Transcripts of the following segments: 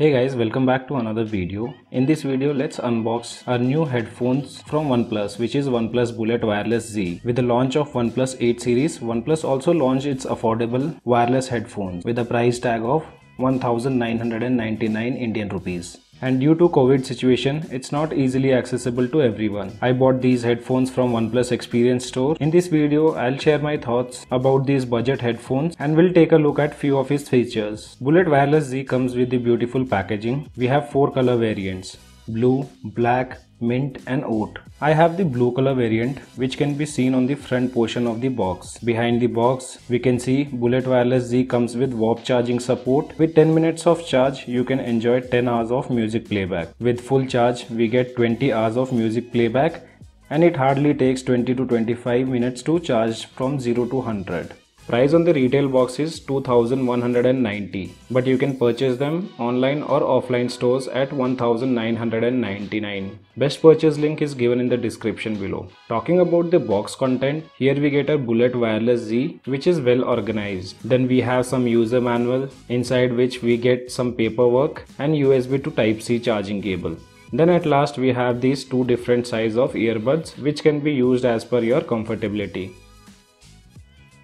Hey guys, welcome back to another video. In this video, let's unbox our new headphones from OnePlus, which is OnePlus Bullet Wireless Z. With the launch of OnePlus 8 series, OnePlus also launched its affordable wireless headphones with a price tag of 1999 Indian rupees. And due to COVID situation, it's not easily accessible to everyone. I bought these headphones from OnePlus Experience Store. In this video, I'll share my thoughts about these budget headphones and we'll take a look at few of its features. Bullet Wireless Z comes with the beautiful packaging. We have 4 color variants: blue, black, mint and oat. I have the blue color variant, which can be seen on the front portion of the box. Behind the box, we can see Bullet Wireless Z comes with warp charging support. With 10 minutes of charge, you can enjoy 10 hours of music playback. With full charge, we get 20 hours of music playback, and it hardly takes 20 to 25 minutes to charge from 0 to 100. Price on the retail box is 2190, but you can purchase them online or offline stores at 1999. Best purchase link is given in the description below. Talking about the box content, here we get a Bullet Wireless Z, which is well organized. Then we have some user manual, inside which we get some paperwork and USB to Type-C charging cable. Then at last we have these 2 different size of earbuds, which can be used as per your comfortability.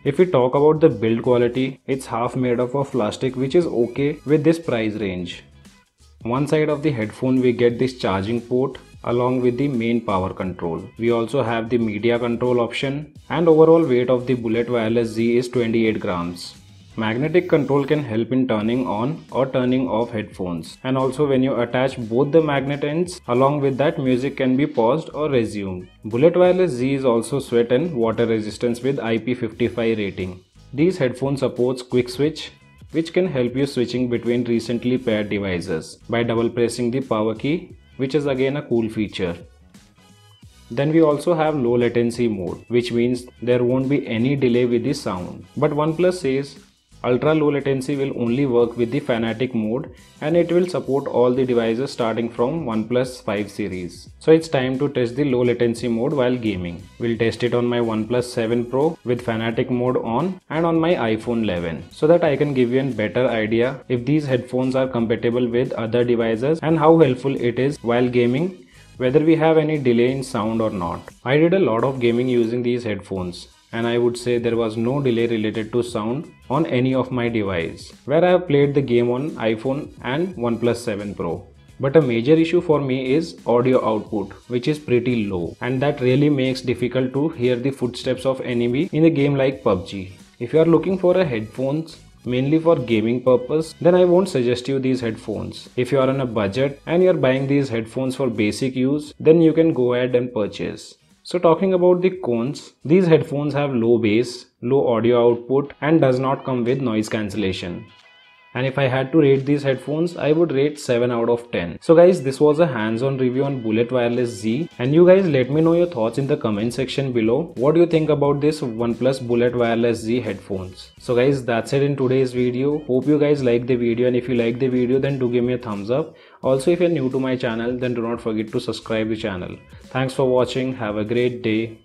If we talk about the build quality, it's half made up of plastic, which is okay with this price range. One side of the headphone we get this charging port along with the main power control. We also have the media control option, and overall weight of the Bullet Wireless Z is 28 grams. Magnetic control can help in turning on or turning off headphones, and also when you attach both the magnet ends, along with that music can be paused or resumed. Bullet Wireless Z is also sweat and water resistance with IP55 rating. These headphones supports quick switch, which can help you switching between recently paired devices by double pressing the power key, which is again a cool feature. Then we also have low latency mode, which means there won't be any delay with the sound. But OnePlus says ultra low latency will only work with the Fanatic mode, and it will support all the devices starting from OnePlus 5 series. So it's time to test the low latency mode while gaming. We'll test it on my OnePlus 7 Pro with Fanatic mode on and on my iPhone 11, so that I can give you a better idea if these headphones are compatible with other devices and how helpful it is while gaming, whether we have any delay in sound or not. I did a lot of gaming using these headphones, and I would say there was no delay related to sound on any of my device where I have played the game on iPhone and OnePlus 7 Pro. But a major issue for me is audio output, which is pretty low, and that really makes difficult to hear the footsteps of enemy in a game like PUBG. If you are looking for a headphones mainly for gaming purpose, then I won't suggest you these headphones. If you are on a budget and you are buying these headphones for basic use, then you can go ahead and purchase. So talking about the cons, these headphones have low bass, low audio output and does not come with noise cancellation. And if I had to rate these headphones, I would rate 7 out of 10. So guys, this was a hands-on review on Bullet Wireless Z, and you guys let me know your thoughts in the comment section below. What do you think about this OnePlus Bullet Wireless Z headphones? So guys, that's it in today's video. Hope you guys like the video, and if you like the video, then do give me a thumbs up. Also, if you're new to my channel, then do not forget to subscribe the channel. Thanks for watching. Have a great day.